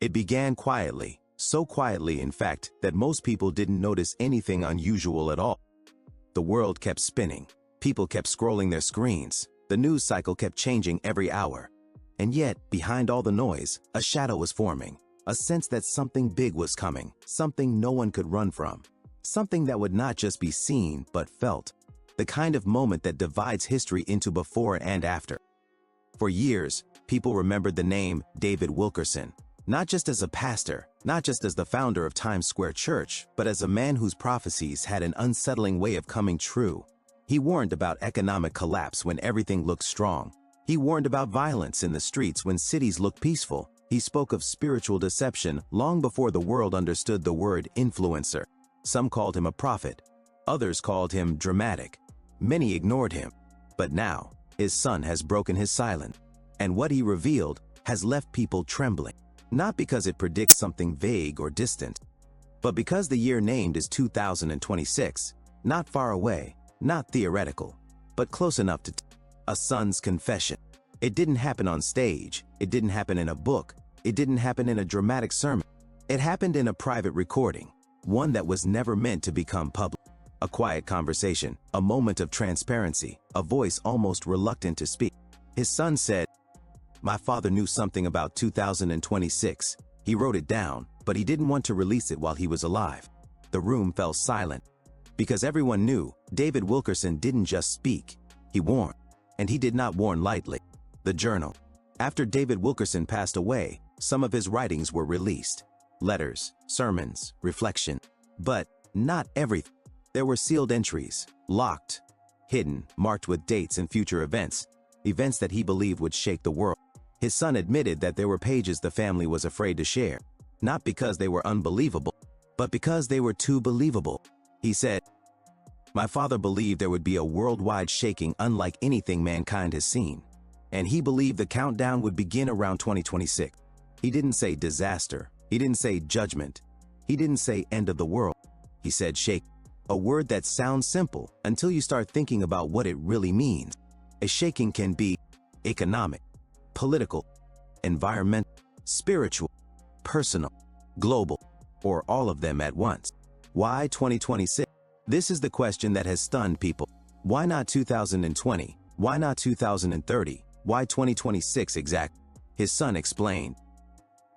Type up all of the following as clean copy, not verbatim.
It began quietly, so quietly in fact that most people didn't notice anything unusual at all. The world kept spinning, people kept scrolling their screens, the news cycle kept changing every hour. And yet, behind all the noise, a shadow was forming, a sense that something big was coming, something no one could run from, something that would not just be seen but felt, the kind of moment that divides history into before and after. For years, people remembered the name David Wilkerson, not just as a pastor, not just as the founder of Times Square Church, but as a man whose prophecies had an unsettling way of coming true. He warned about economic collapse when everything looked strong. He warned about violence in the streets when cities looked peaceful. He spoke of spiritual deception long before the world understood the word influencer. Some called him a prophet. Others called him dramatic. Many ignored him. But now, his son has broken his silence. And what he revealed has left people trembling. Not because it predicts something vague or distant, but because the year named is 2026, not far away, not theoretical, but close enough to a son's confession. It didn't happen on stage, it didn't happen in a book, it didn't happen in a dramatic sermon. It happened in a private recording, one that was never meant to become public. A quiet conversation, a moment of transparency, a voice almost reluctant to speak. His son said, "My father knew something about 2026. He wrote it down, but he didn't want to release it while he was alive." The room fell silent, because everyone knew David Wilkerson didn't just speak, he warned. And he did not warn lightly. The journal. After David Wilkerson passed away, some of his writings were released. Letters, sermons, reflection. But not everything. There were sealed entries, locked, hidden, marked with dates and future events, events that he believed would shake the world. His son admitted that there were pages the family was afraid to share, not because they were unbelievable, but because they were too believable. He said, "My father believed there would be a worldwide shaking unlike anything mankind has seen, and he believed the countdown would begin around 2026. He didn't say disaster, he didn't say judgment, he didn't say end of the world. He said shake, a word that sounds simple until you start thinking about what it really means. A shaking can be economic, political, environmental, spiritual, personal, global, or all of them at once. Why 2026? This is the question that has stunned people. Why not 2020? Why not 2030? Why 2026 exactly?" His son explained,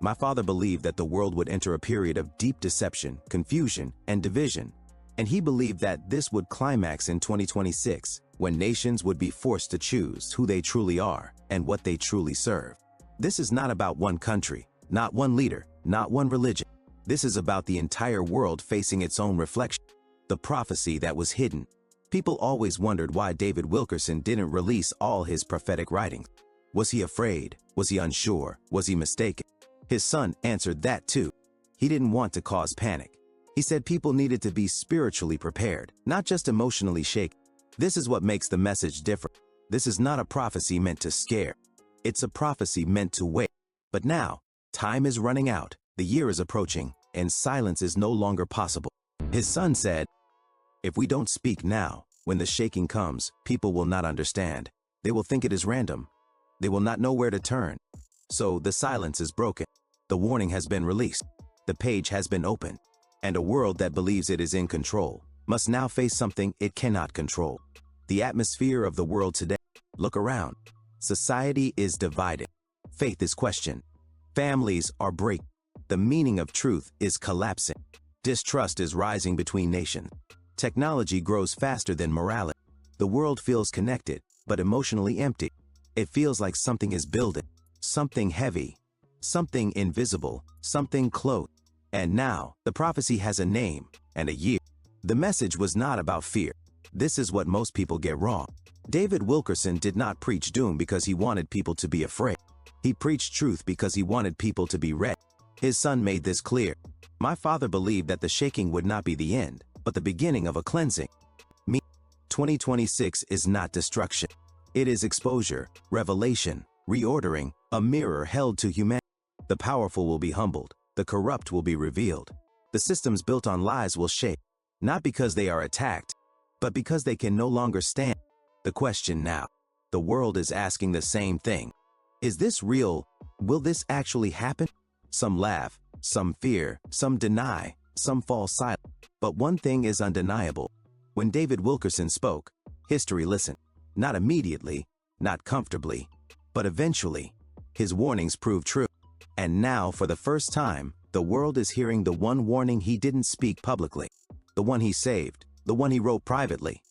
"My father believed that the world would enter a period of deep deception, confusion, and division. And he believed that this would climax in 2026, when nations would be forced to choose who they truly are and what they truly serve. This is not about one country, not one leader, not one religion. This is about the entire world facing its own reflection. The prophecy that was hidden." People always wondered why David Wilkerson didn't release all his prophetic writings. Was he afraid? Was he unsure? Was he mistaken? His son answered that too. He didn't want to cause panic. He said people needed to be spiritually prepared, not just emotionally shaken. This is what makes the message different. This is not a prophecy meant to scare. It's a prophecy meant to wake. But now, time is running out, the year is approaching, and silence is no longer possible. His son said, "If we don't speak now, when the shaking comes, people will not understand. They will think it is random. They will not know where to turn. So the silence is broken. The warning has been released. The page has been opened. And a world that believes it is in control must now face something it cannot control. The atmosphere of the world today. Look around. Society is divided. Faith is questioned. Families are breaking. The meaning of truth is collapsing. Distrust is rising between nations. Technology grows faster than morality. The world feels connected, but emotionally empty. It feels like something is building. Something heavy. Something invisible. Something close. And now, the prophecy has a name and a year. The message was not about fear. This is what most people get wrong. David Wilkerson did not preach doom because he wanted people to be afraid. He preached truth because he wanted people to be ready. His son made this clear. "My father believed that the shaking would not be the end, but the beginning of a cleansing. 2026 is not destruction. It is exposure, revelation, reordering, a mirror held to humanity. The powerful will be humbled. The corrupt will be revealed. The systems built on lies will shake, not because they are attacked, but because they can no longer stand." The question now, the world is asking the same thing. Is this real? Will this actually happen? Some laugh, some fear, some deny, some fall silent. But one thing is undeniable. When David Wilkerson spoke, history listened. Not immediately, not comfortably, but eventually. His warnings proved true. And now, for the first time, the world is hearing the one warning he didn't speak publicly. The one he saved, the one he wrote privately,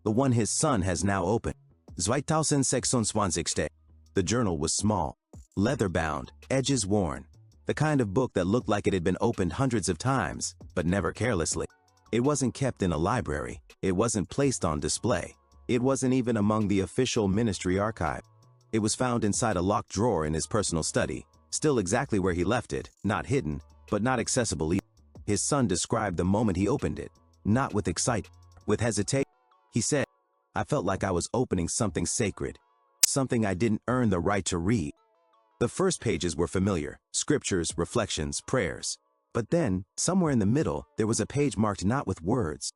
the one his son has now opened. 2026. The journal was small, leather-bound, edges worn. The kind of book that looked like it had been opened hundreds of times, but never carelessly. It wasn't kept in a library. It wasn't placed on display. It wasn't even among the official ministry archive. It was found inside a locked drawer in his personal study, still exactly where he left it, not hidden, but not accessible either. His son described the moment he opened it, not with excitement, with hesitation. He said, "I felt like I was opening something sacred, something I didn't earn the right to read." The first pages were familiar, scriptures, reflections, prayers. But then, somewhere in the middle, there was a page marked not with words,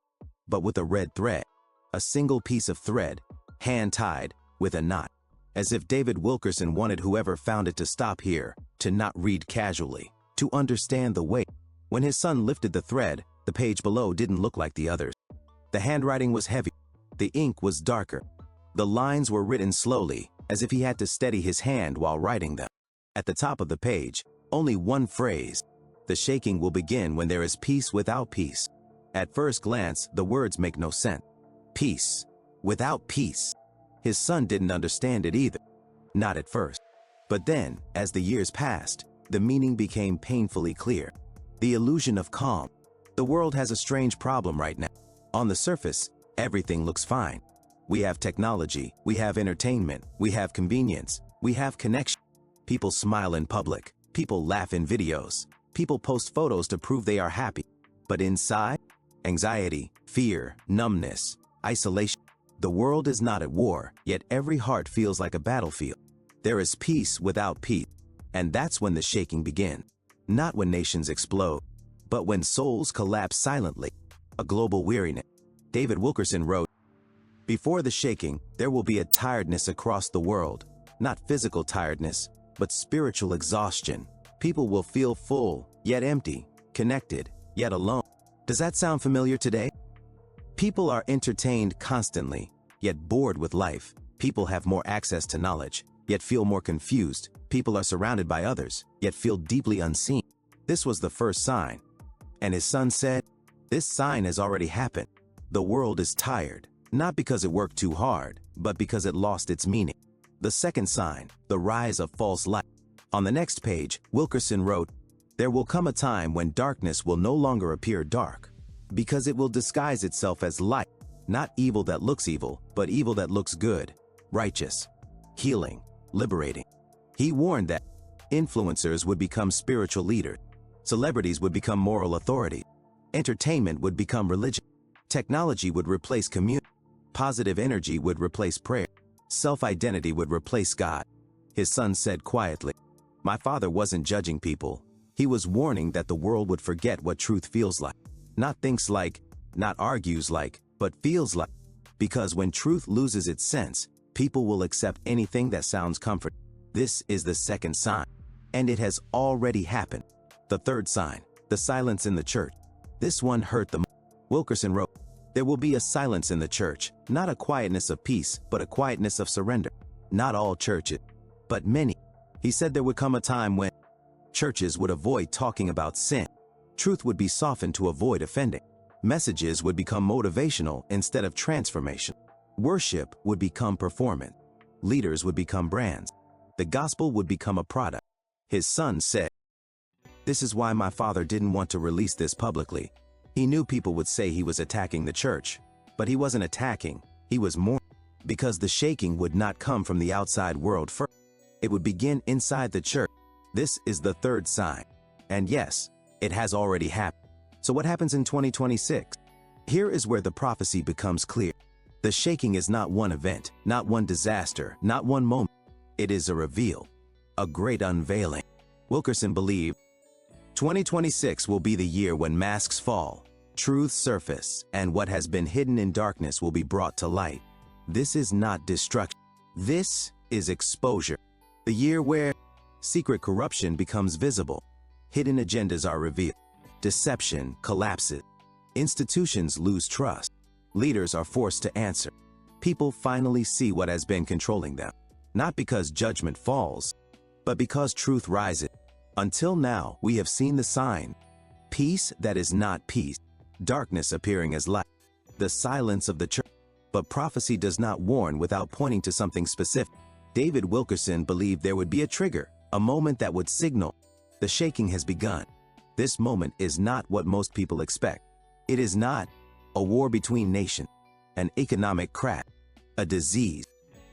but with a red thread. A single piece of thread, hand-tied, with a knot. As if David Wilkerson wanted whoever found it to stop here, to not read casually, to understand the weight. When his son lifted the thread, the page below didn't look like the others. The handwriting was heavy. The ink was darker. The lines were written slowly, as if he had to steady his hand while writing them. At the top of the page, only one phrase: "The shaking will begin when there is peace without peace." At first glance, the words make no sense. Peace without peace. His son didn't understand it either. Not at first. But then, as the years passed, the meaning became painfully clear. The illusion of calm. The world has a strange problem right now. On the surface, everything looks fine. We have technology, we have entertainment, we have convenience, we have connection. People smile in public, people laugh in videos, people post photos to prove they are happy. But inside, anxiety, fear, numbness, isolation. The world is not at war, yet every heart feels like a battlefield. There is peace without peace, and that's when the shaking begins. Not when nations explode, but when souls collapse silently. A global weariness. David Wilkerson wrote, "Before the shaking, there will be a tiredness across the world. Not physical tiredness, but spiritual exhaustion. People will feel full, yet empty, connected, yet alone." Does that sound familiar today? People are entertained constantly, yet bored with life. People have more access to knowledge, yet feel more confused. People are surrounded by others, yet feel deeply unseen. This was the first sign. And his son said, "This sign has already happened. The world is tired, not because it worked too hard, but because it lost its meaning." The second sign, the rise of false light. On the next page, Wilkerson wrote, "There will come a time when darkness will no longer appear dark, because it will disguise itself as light, not evil that looks evil, but evil that looks good, righteous, healing, liberating." He warned that influencers would become spiritual leaders, celebrities would become moral authority, entertainment would become religion, technology would replace community, positive energy would replace prayer, self-identity would replace God. His son said quietly, "My father wasn't judging people. He was warning that the world would forget what truth feels like. Not thinks like, not argues like, but feels like. Because when truth loses its sense, people will accept anything that sounds comforting." This is the second sign, and it has already happened. The third sign, the silence in the church. This one hurt the most. Wilkerson wrote, "There will be a silence in the church, not a quietness of peace, but a quietness of surrender. Not all churches, but many." He said there would come a time when churches would avoid talking about sin. Truth would be softened to avoid offending. Messages would become motivational instead of transformational. Worship would become performance. Leaders would become brands. The gospel would become a product. His son said, "This is why my father didn't want to release this publicly. He knew people would say he was attacking the church, but he wasn't attacking, he was mourning. Because the shaking would not come from the outside world first. It would begin inside the church." This is the third sign. And yes, it has already happened. So what happens in 2026? Here is where the prophecy becomes clear. The shaking is not one event, not one disaster, not one moment. It is a reveal, a great unveiling. Wilkerson believed 2026 will be the year when masks fall, truths surface, and what has been hidden in darkness will be brought to light. This is not destruction. This is exposure. The year where secret corruption becomes visible. Hidden agendas are revealed. Deception collapses. Institutions lose trust. Leaders are forced to answer. People finally see what has been controlling them. Not because judgment falls, but because truth rises. Until now, we have seen the sign. Peace that is not peace. Darkness appearing as light. The silence of the church. But prophecy does not warn without pointing to something specific. David Wilkerson believed there would be a trigger, a moment that would signal the shaking has begun. This moment is not what most people expect. It is not a war between nations, an economic crash, a disease,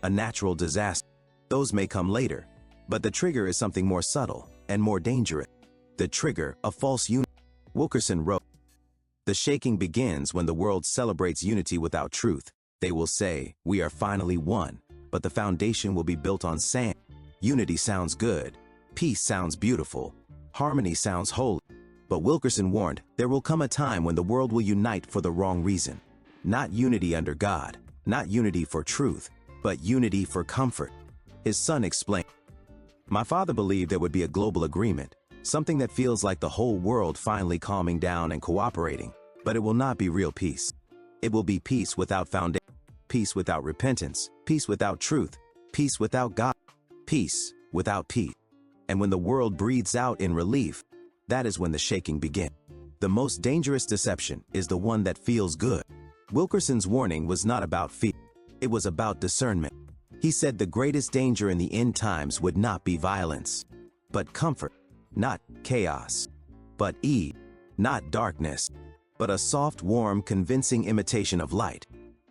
a natural disaster. Those may come later, but the trigger is something more subtle and more dangerous. The trigger, a false unity. Wilkerson wrote, "The shaking begins when the world celebrates unity without truth. They will say, we are finally one, but the foundation will be built on sand. Unity sounds good. Peace sounds beautiful. Harmony sounds holy." But Wilkerson warned, there will come a time when the world will unite for the wrong reason. Not unity under God, not unity for truth, but unity for comfort. His son explained, "My father believed there would be a global agreement, something that feels like the whole world finally calming down and cooperating, but it will not be real peace. It will be peace without foundation, peace without repentance, peace without truth, peace without God, peace without peace. And when the world breathes out in relief, that is when the shaking begins. The most dangerous deception is the one that feels good." Wilkerson's warning was not about fear. It was about discernment. He said the greatest danger in the end times would not be violence, but comfort. Not chaos, but ease. Not darkness, but a soft, warm, convincing imitation of light.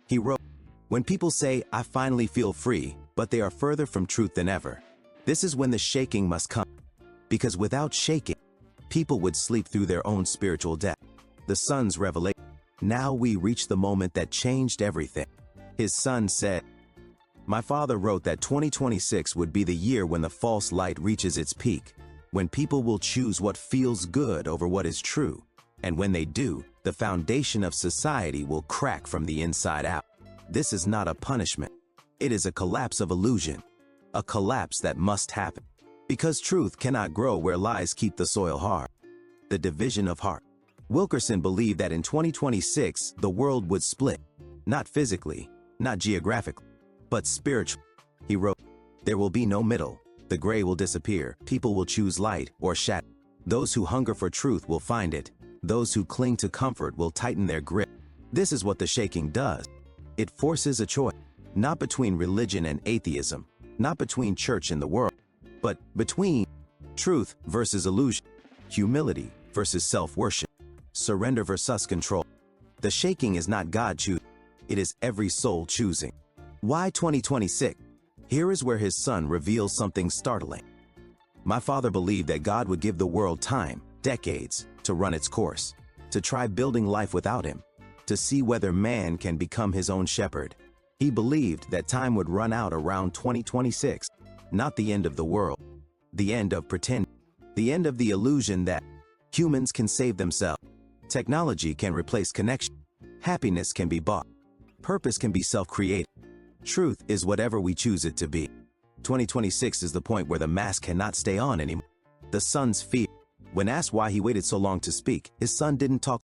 He wrote, "When people say, 'I finally feel free,' but they are further from truth than ever, this is when the shaking must come. Because without shaking, people would sleep through their own spiritual death." The son's revelation. Now we reach the moment that changed everything. His son said, "My father wrote that 2026 would be the year when the false light reaches its peak, when people will choose what feels good over what is true. And when they do, the foundation of society will crack from the inside out. This is not a punishment. It is a collapse of illusion. A collapse that must happen. Because truth cannot grow where lies keep the soil hard." The division of heart. Wilkerson believed that in 2026, the world would split. Not physically, not geographically, but spiritually. He wrote, "There will be no middle. The gray will disappear. People will choose light or shadow. Those who hunger for truth will find it. Those who cling to comfort will tighten their grip." This is what the shaking does. It forces a choice, not between religion and atheism, not between church and the world, but between truth versus illusion, humility versus self-worship, surrender versus control. The shaking is not God choosing. It is every soul choosing. Why 2026? Here is where his son reveals something startling. "My father believed that God would give the world time, decades, to run its course, to try building life without him, to see whether man can become his own shepherd. He believed that time would run out around 2026, not the end of the world, the end of pretend, the end of the illusion that humans can save themselves. Technology can replace connection. Happiness can be bought. Purpose can be self-created. Truth is whatever we choose it to be. 2026 is the point where the mask cannot stay on anymore." The son's fear. When asked why he waited so long to speak, his son didn't talk